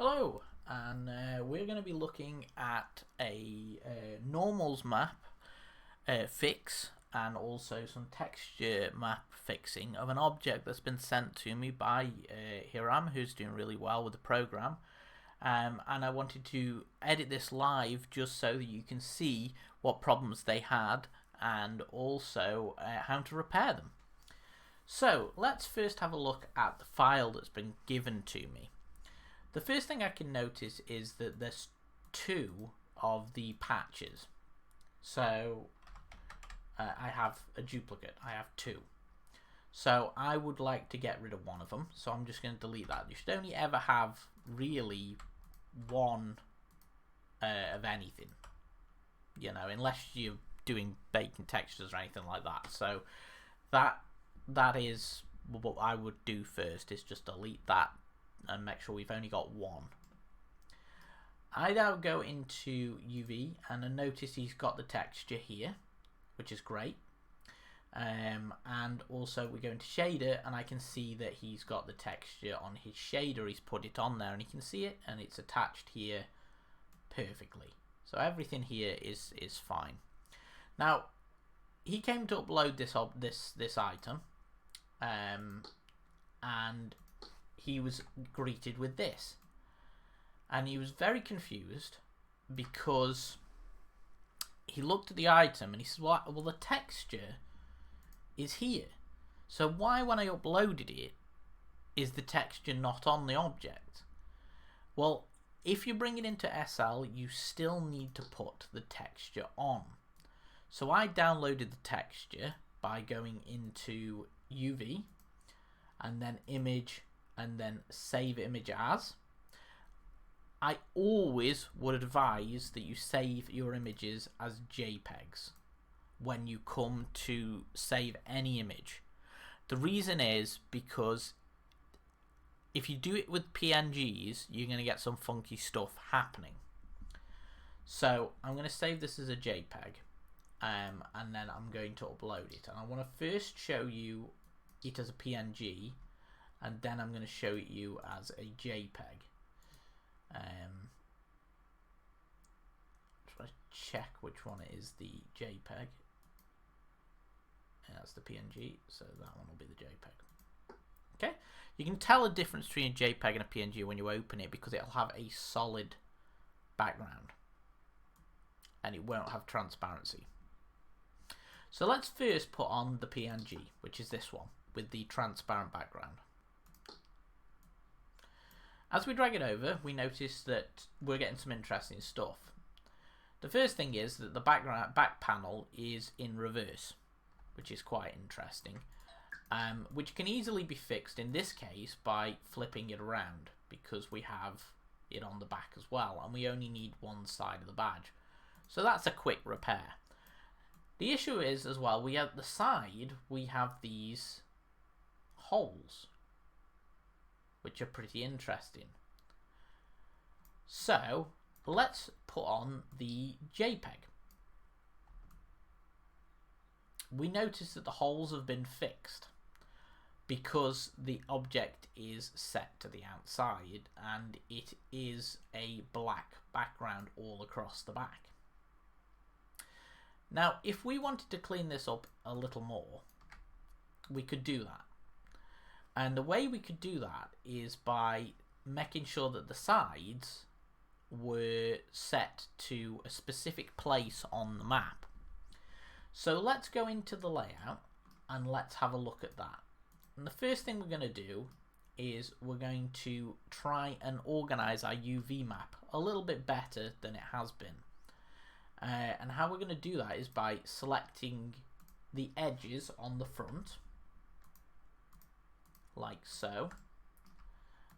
Hello, and we're going to be looking at a normals map fix and also some texture map fixing of an object that's been sent to me by Hiram, who's doing really well with the program. And I wanted to edit this live just so that you can see what problems they had and also how to repair them. So let's first have a look at the file that's been given to me. The first thing I can notice is that there's two of the patches. So I have a duplicate. I have two. So I would like to get rid of one of them. So I'm just going to delete that. You should only ever have really one of anything, unless you're doing baking textures or anything like that. So that is what I would do first, is just delete that and make sure we've only got one. I now go into UV and I notice he's got the texture here, which is great. And also we go into shader and I can see that he's got the texture on his shader. He's put it on there and you can see it, and it's attached here perfectly. So everything here is fine. Now he came to upload this item, and he was greeted with this, and he was very confused because he looked at the item and he said, well, the texture is here, so why, when I uploaded it, is the texture not on the object? Well, if you bring it into SL, you still need to put the texture on. So I downloaded the texture by going into UV and then image and then save image as. I always would advise that you save your images as JPEGs when you come to save any image. The reason is because if you do it with PNGs, you're going to get some funky stuff happening. So I'm going to save this as a JPEG, and then I'm going to upload it. And I want to first show you it as a PNG, and then I'm going to show it you as a JPEG. Just want to check which one is the JPEG. And that's the PNG, so that one will be the JPEG. Okay, you can tell a difference between a JPEG and a PNG when you open it, because it'll have a solid background and it won't have transparency. So let's first put on the PNG, which is this one with the transparent background. As we drag it over, we notice that we're getting some interesting stuff. The first thing is that the back panel is in reverse, which is quite interesting, which can easily be fixed in this case by flipping it around, because we have it on the back as well, and we only need one side of the badge. So that's a quick repair. The issue is as well, we have the side, we have these holes, which are pretty interesting. So let's put on the JPEG. We notice that the holes have been fixed because the object is set to the outside and it is a black background all across the back. Now, if we wanted to clean this up a little more, we could do that. And the way we could do that is by making sure that the sides were set to a specific place on the map. So let's go into the layout and let's have a look at that. And the first thing we're going to do is we're going to try and organize our UV map a little bit better than it has been. And how we're going to do that is by selecting the edges on the front, like so.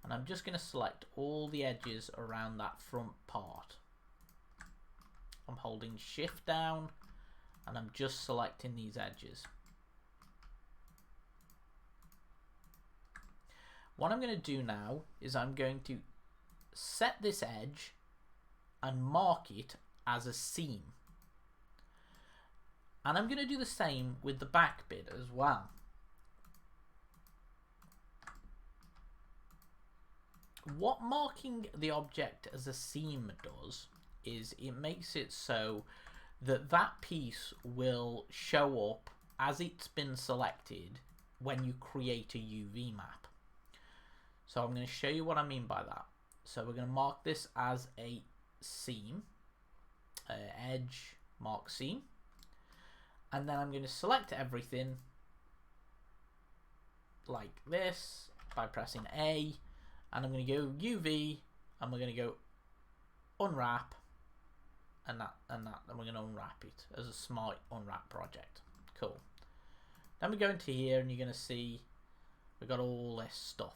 And I'm just going to select all the edges around that front part. I'm holding shift down and I'm just selecting these edges. What I'm going to do now is I'm going to set this edge and mark it as a seam. And I'm going to do the same with the back bit as well. What marking the object as a seam does is it makes it so that that piece will show up as it's been selected when you create a UV map. So I'm going to show you what I mean by that. So we're going to mark this as a seam, edge, mark seam, and then I'm going to select everything like this by pressing A, and I'm going to go UV, and we're going to go unwrap, and we're going to unwrap it as a smart unwrap project. Cool. Then we go into here, and you're going to see we've got all this stuff.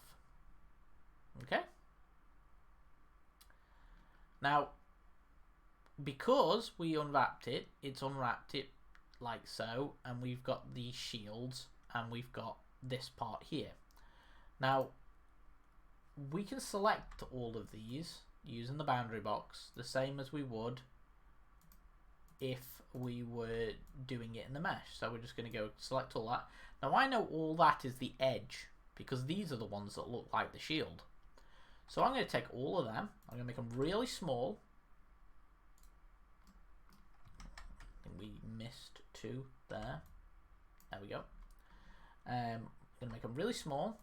Okay. Now, because we unwrapped it, it's unwrapped it like so, and we've got these shields, and we've got this part here. Now, we can select all of these using the boundary box, the same as we would if we were doing it in the mesh. So we're just going to go select all that. Now, I know all that is the edge, because these are the ones that look like the shield. So I'm going to take all of them, I'm going to make them really small. I think we missed 2 there. There we go. I'm going to make them really small.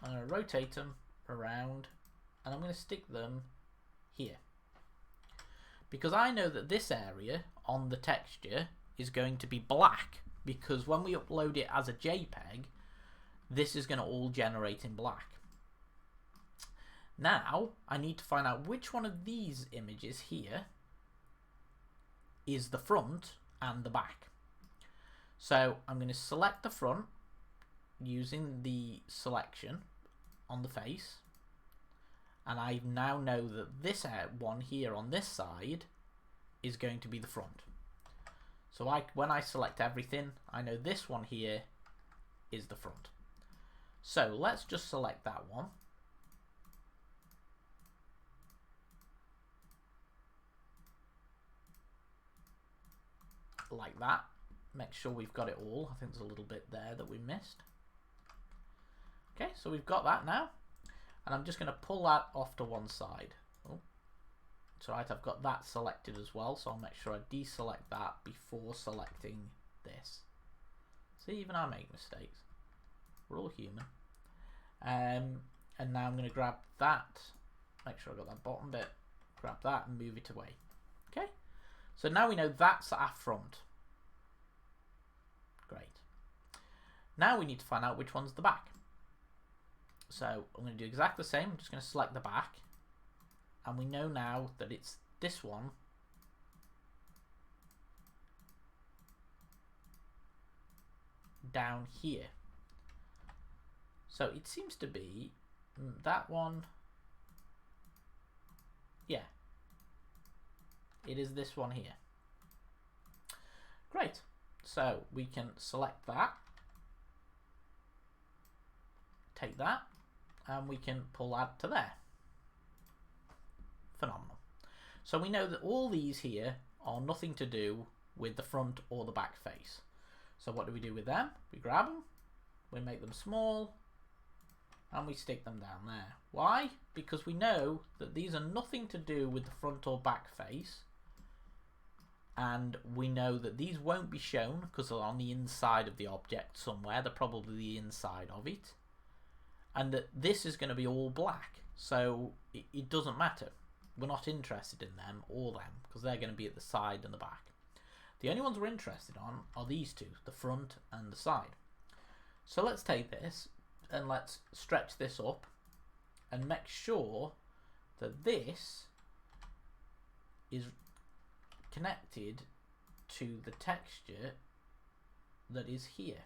I'm going to rotate them around, and I'm going to stick them here. Because I know that this area on the texture is going to be black, because when we upload it as a JPEG, this is going to all generate in black. Now, I need to find out which one of these images here is the front and the back. So I'm going to select the front using the selection on the face, and I now know that this one here on this side is going to be the front. So when I select everything, I know this one here is the front. So let's just select that one. Like that. Make sure we've got it all. I think there's a little bit there that we missed. Okay, so we've got that now. And I'm just going to pull that off to one side. Oh, it's alright, I've got that selected as well, so I'll make sure I deselect that before selecting this. See, even I make mistakes. We're all human. And now I'm going to grab that, make sure I got that bottom bit, grab that and move it away. Okay, so now we know that's our front. Great. Now we need to find out which one's the back. So I'm going to do exactly the same. I'm just going to select the back, and we know now that it's this one down here. So it seems to be that one. Yeah, it is this one here. Great. So we can select that, take that, and we can pull that to there. Phenomenal. So we know that all these here are nothing to do with the front or the back face. So what do we do with them? We grab them, we make them small, and we stick them down there. Why? Because we know that these are nothing to do with the front or back face, and we know that these won't be shown because they're on the inside of the object somewhere. They're probably the inside of it, and that this is going to be all black, so it doesn't matter. We're not interested in them or them because they're going to be at the side and the back. The only ones we're interested on are these two, the front and the side. So let's take this and let's stretch this up and make sure that this is connected to the texture that is here.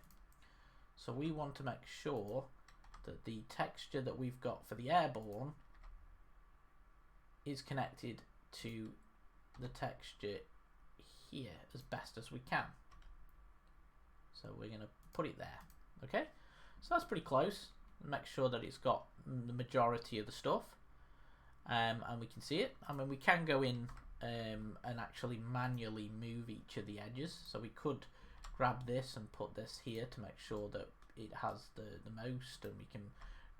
So we want to make sure that the texture that we've got for the airborne is connected to the texture here as best as we can. So we're going to put it there. Okay, so that's pretty close. Make sure that it's got the majority of the stuff, and we can see it. I mean, we can go in and actually manually move each of the edges. So we could grab this and put this here to make sure that it has the most, and we can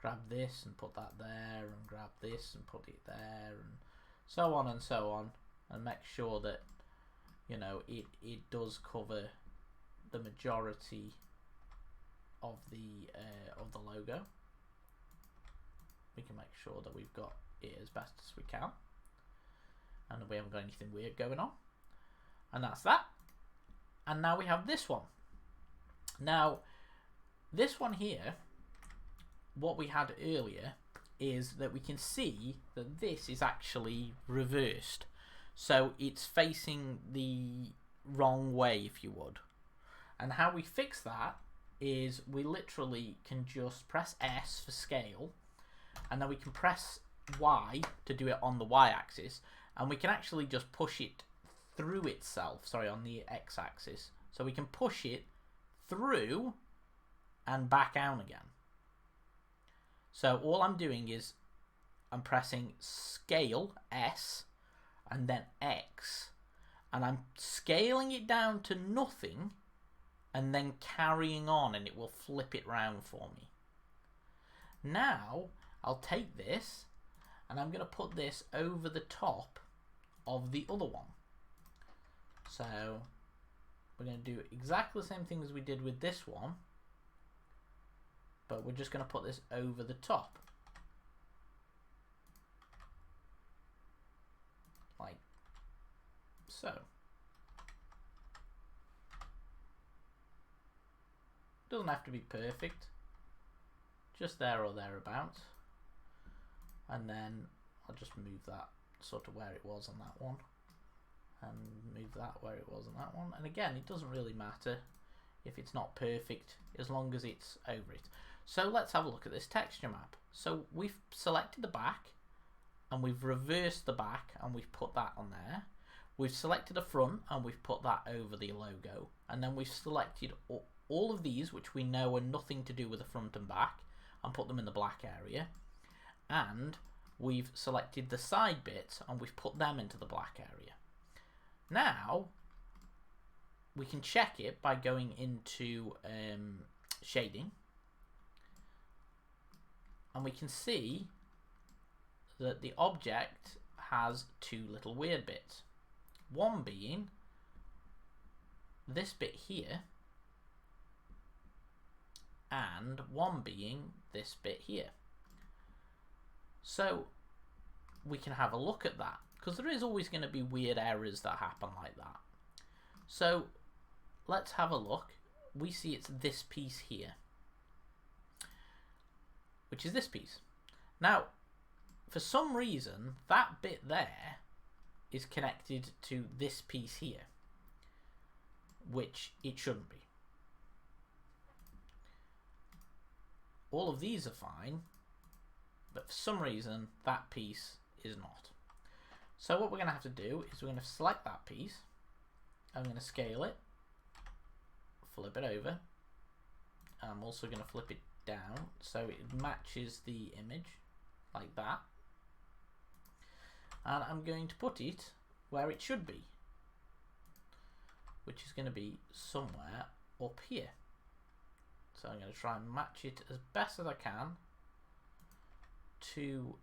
grab this and put that there, and grab this and put it there, and so on and so on, and make sure that, you know, it does cover the majority of the logo. We can make sure that we've got it as best as we can, and we haven't got anything weird going on. And that's that. And now we have this one. Now, this one here, what we had earlier is that we can see that this is actually reversed. So it's facing the wrong way, if you would. And how we fix that is we literally can just press S for scale, and then we can press Y to do it on the Y-axis, and we can actually just push it through itself, sorry, on the X-axis. So we can push it through and back out again. So all I'm doing is I'm pressing scale S and then X, and I'm scaling it down to nothing and then carrying on, and it will flip it round for me. Now I'll take this and I'm going to put this over the top of the other one. So we're going to do exactly the same thing as we did with this one, but we're just going to put this over the top. Like so. Doesn't have to be perfect, just there or thereabouts. And then I'll just move that sort of where it was on that one, and move that where it was on that one. And again, it doesn't really matter if it's not perfect, as long as it's over it. So let's have a look at this texture map. So we've selected the back, and we've reversed the back, and we've put that on there. We've selected the front, and we've put that over the logo. And then we've selected all of these, which we know are nothing to do with the front and back, and put them in the black area. And we've selected the side bits, and we've put them into the black area. Now we can check it by going into shading, and we can see that the object has two little weird bits. One being this bit here, and one being this bit here. So we can have a look at that, because there is always going to be weird errors that happen like that. So let's have a look. We see it's this piece here, which is this piece. Now, for some reason, that bit there is connected to this piece here, which it shouldn't be. All of these are fine, but for some reason that piece is not. So what we're going to have to do is we're going to select that piece, I'm going to scale it, flip it over, and I'm also going to flip it down so it matches the image like that, and I'm going to put it where it should be, which is going to be somewhere up here. So I'm going to try and match it as best as I can to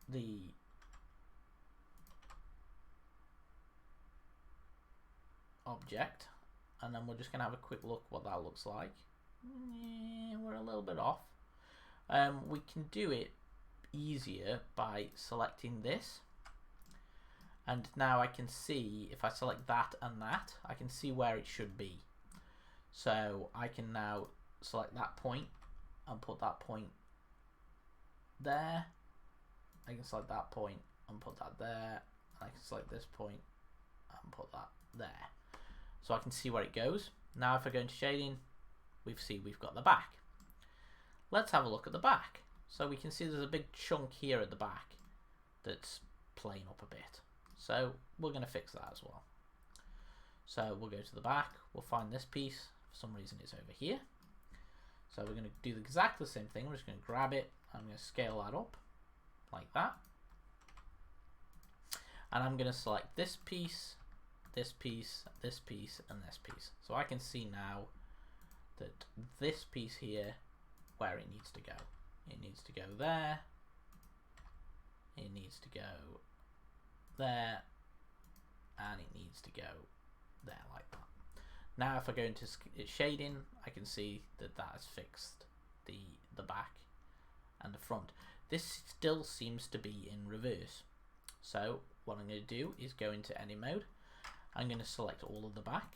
the object, and then we're just going to have a quick look what that looks like. We're a little bit off. We can do it easier by selecting this, and now I can see, if I select that and that, I can see where it should be. So I can now select that point and put that point there. I can select that point and put that there. I can select this point and put that there. So I can see where it goes. Now if I go into shading, we've got the back. Let's have a look at the back. So we can see there's a big chunk here at the back that's playing up a bit. So we're going to fix that as well. So we'll go to the back, we'll find this piece. For some reason it's over here. So we're going to do exactly the same thing. We're just going to grab it, I'm going to scale that up like that. And I'm going to select this piece, this piece, this piece, and this piece. So I can see now that this piece here, where it needs to go. it needs to go there, it needs to go there, and it needs to go there like that. Now if I go into shading, I can see that that has fixed the back and the front. This still seems to be in reverse. So what I'm going to do is go into edit mode. I'm going to select all of the back.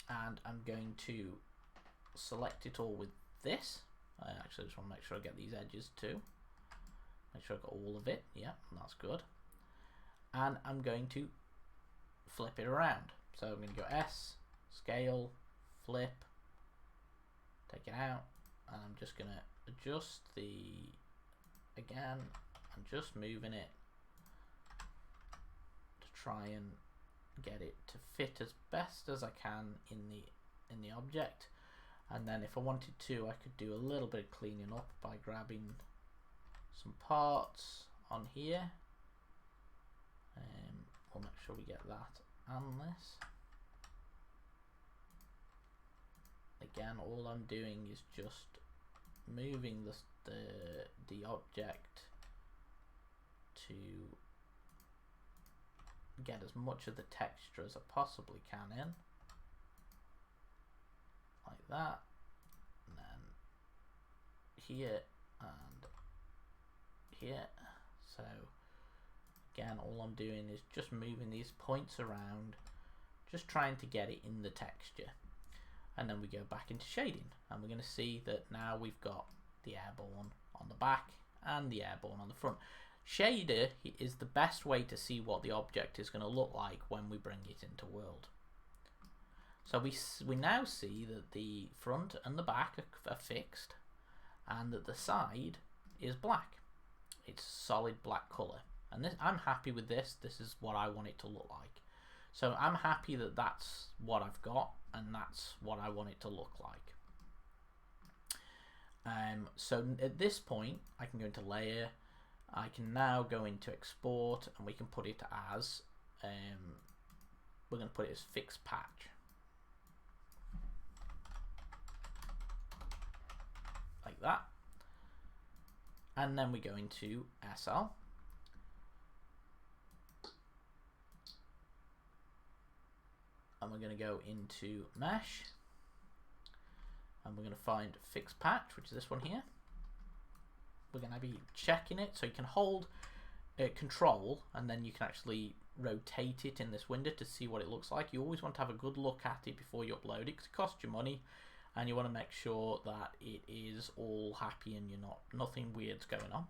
And I'm going to select it all with this. I actually just want to make sure I get these edges too. Make sure I got all of it. Yeah, that's good. And I'm going to flip it around. So I'm going to go S, scale, flip, take it out, and I'm just going to adjust again, I'm just moving it to try and get it to fit as best as I can in the object. And then if I wanted to, I could do a little bit of cleaning up by grabbing some parts on here. We'll make sure we get that and this. Again, all I'm doing is just moving the object to get as much of the texture as I possibly can in, like that, and then here and here. So again, all I'm doing is just moving these points around, just trying to get it in the texture. And then we go back into shading, and we're going to see that now we've got the airborne on the back and the airborne on the front. Shader is the best way to see what the object is going to look like when we bring it into world. So we now see that the front and the back are fixed, and that the side is black. It's solid black color, and this, I'm happy with this. This is what I want it to look like. So I'm happy that that's what I've got, and that's what I want it to look like. So at this point, I can go into layer. I can now go into export, and we can put it as we're going to put it as fixed patch, like that. And then we go into SL. And we're going to go into mesh, and we're going to find fixed patch, which is this one here. We're going to be checking it, so you can hold control, and then you can actually rotate it in this window to see what it looks like. You always want to have a good look at it before you upload it, because it costs you money, and you want to make sure that it is all happy and nothing weird's going on.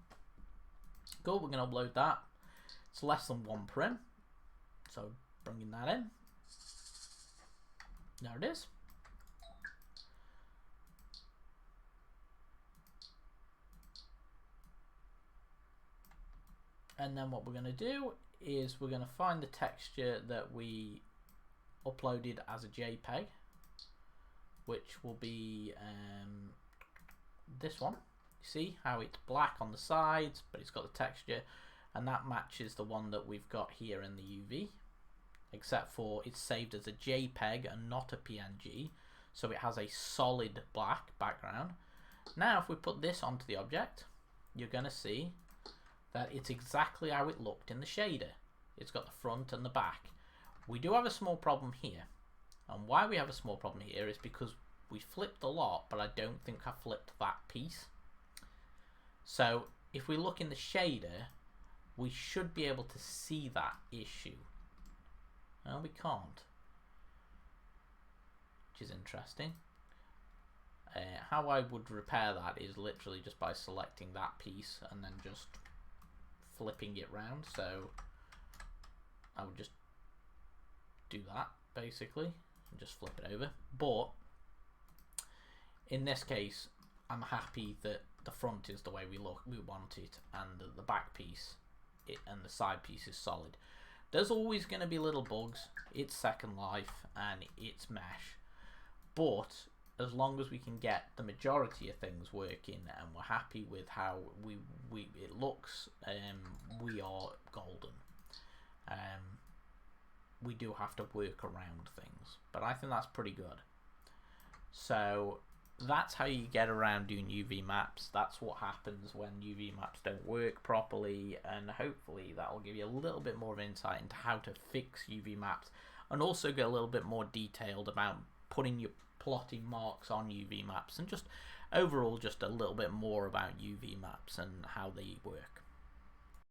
Cool, we're going to upload that. It's less than 1 prim, so bringing that in. There it is. And then what we're going to do is we're going to find the texture that we uploaded as a JPEG, which will be this one. You see how it's black on the sides, but it's got the texture, and that matches the one that we've got here in the UV. Except for it's saved as a JPEG and not a PNG, so it has a solid black background. Now if we put this onto the object, you're going to see that it's exactly how it looked in the shader. It's got the front and the back. We do have a small problem here, and why we have a small problem here is because we flipped a lot, but I don't think I flipped that piece. So if we look in the shader, we should be able to see that issue. No, we can't, which is interesting. How I would repair that is literally just by selecting that piece and then just flipping it round. So I would just do that basically and just flip it over. But in this case, I'm happy that the front is the way we want it, and the back piece and the side piece is solid. There's always going to be little bugs. It's Second Life and it's mesh, but as long as we can get the majority of things working and we're happy with how it looks, we are golden. We do have to work around things, but I think that's pretty good. So that's how you get around doing UV maps. That's what happens when UV maps don't work properly, and hopefully that will give you a little bit more of insight into how to fix UV maps, and also get a little bit more detailed about putting your plotting marks on UV maps, and just overall just a little bit more about UV maps and how they work.